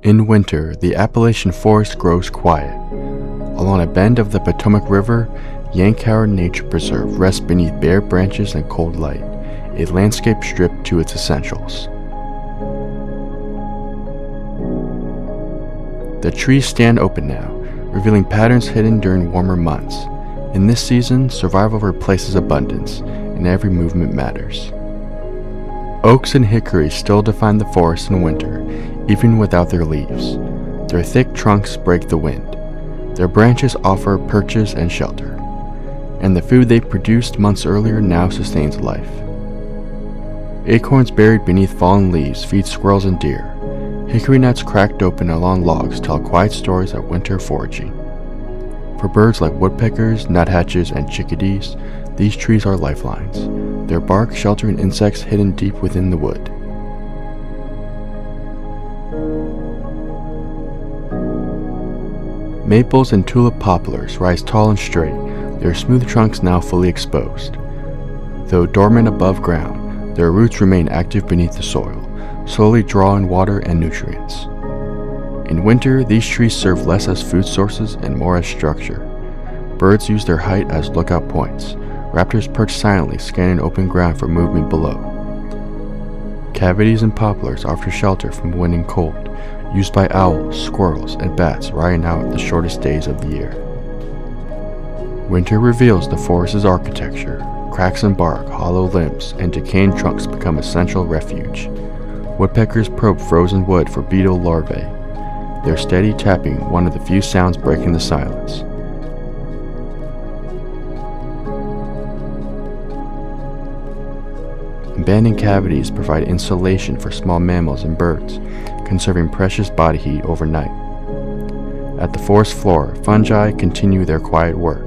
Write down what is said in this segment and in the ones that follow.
In winter, the Appalachian forest grows quiet. Along a bend of the Potomac River, Yankauer Nature Preserve rests beneath bare branches and cold light, a landscape stripped to its essentials. The trees stand open now, revealing patterns hidden during warmer months. In this season, survival replaces abundance, and every movement matters. Oaks and hickories still define the forest in winter, even without their leaves. Their thick trunks break the wind. Their branches offer perches and shelter, and the food they produced months earlier now sustains life. Acorns buried beneath fallen leaves feed squirrels and deer. Hickory nuts cracked open along logs tell quiet stories of winter foraging. For birds like woodpeckers, nuthatches, and chickadees, these trees are lifelines, their bark sheltering insects hidden deep within the wood. Maples and tulip poplars rise tall and straight, their smooth trunks now fully exposed. Though dormant above ground, their roots remain active beneath the soil, slowly drawing water and nutrients. In winter, these trees serve less as food sources and more as structure. Birds use their height as lookout points. Raptors perch silently, scanning open ground for movement below. Cavities and poplars offer shelter from wind and cold, used by owls, squirrels, and bats riding out the shortest days of the year. Winter reveals the forest's architecture. Cracks in bark, hollow limbs, and decaying trunks become essential refuge. Woodpeckers probe frozen wood for beetle larvae, their steady tapping one of the few sounds breaking the silence. Abandoned cavities provide insulation for small mammals and birds, conserving precious body heat overnight. At the forest floor, fungi continue their quiet work,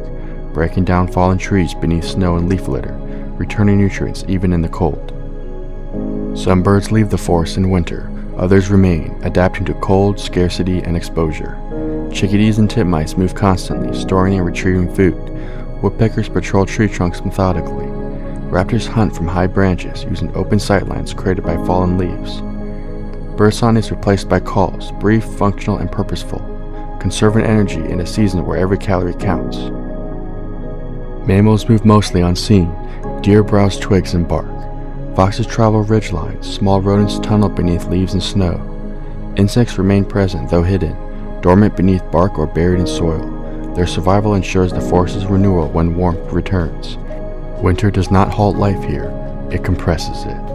breaking down fallen trees beneath snow and leaf litter, returning nutrients even in the cold. Some birds leave the forest in winter, others remain, adapting to cold, scarcity, and exposure. Chickadees and titmice move constantly, storing and retrieving food. Woodpeckers patrol tree trunks methodically. Raptors hunt from high branches, using open sightlines created by fallen leaves. Birdsong is replaced by calls, brief, functional, and purposeful, conserving energy in a season where every calorie counts. Mammals move mostly unseen. Deer browse twigs and bark. Foxes travel ridgelines. Small rodents tunnel beneath leaves and snow. Insects remain present, though hidden, dormant beneath bark or buried in soil. Their survival ensures the forest's renewal when warmth returns. Winter does not halt life here, it compresses it.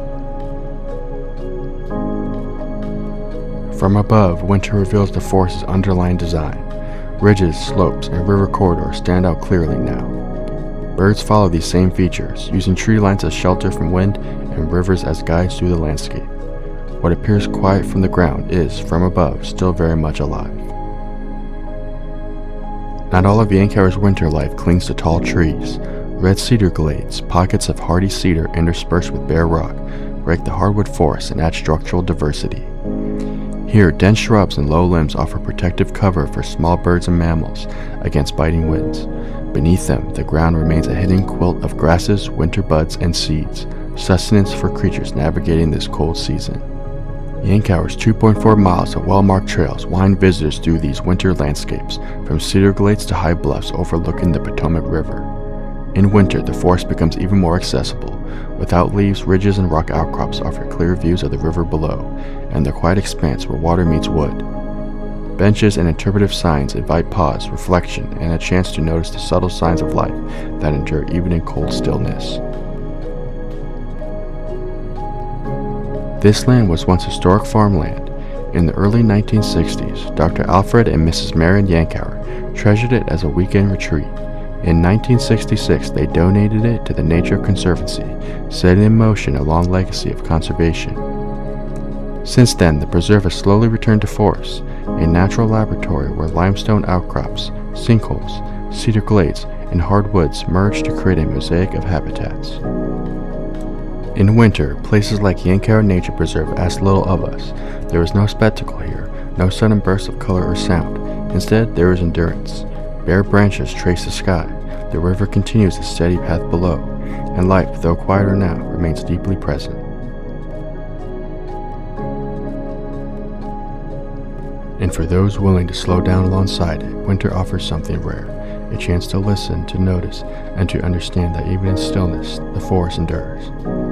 From above, winter reveals the forest's underlying design. Ridges, slopes, and river corridors stand out clearly now. Birds follow these same features, using tree lines as shelter from wind and rivers as guides through the landscape. What appears quiet from the ground is, from above, still very much alive. Not all of Yankauer's winter life clings to tall trees. Red cedar glades, pockets of hardy cedar interspersed with bare rock, break the hardwood forest and add structural diversity. Here, dense shrubs and low limbs offer protective cover for small birds and mammals against biting winds. Beneath them, the ground remains a hidden quilt of grasses, winter buds, and seeds, sustenance for creatures navigating this cold season. Yankauer's 2.4 miles of well-marked trails wind visitors through these winter landscapes, from cedar glades to high bluffs overlooking the Potomac River. In winter, the forest becomes even more accessible. Without leaves, ridges and rock outcrops offer clear views of the river below, and the quiet expanse where water meets wood. Benches and interpretive signs invite pause, reflection, and a chance to notice the subtle signs of life that endure even in cold stillness. This land was once historic farmland. In the early 1960s, Dr. Alfred and Mrs. Marion Yankauer treasured it as a weekend retreat. In 1966, they donated it to the Nature Conservancy, setting in motion a long legacy of conservation. Since then, the preserve has slowly returned to forest, a natural laboratory where limestone outcrops, sinkholes, cedar glades, and hardwoods merge to create a mosaic of habitats. In winter, places like Yankauer Nature Preserve ask little of us. There is no spectacle here, no sudden bursts of color or sound. Instead, there is endurance. Bare branches trace the sky, the river continues its steady path below, and life, though quieter now, remains deeply present. And for those willing to slow down alongside it, winter offers something rare, a chance to listen, to notice, and to understand that even in stillness, the forest endures.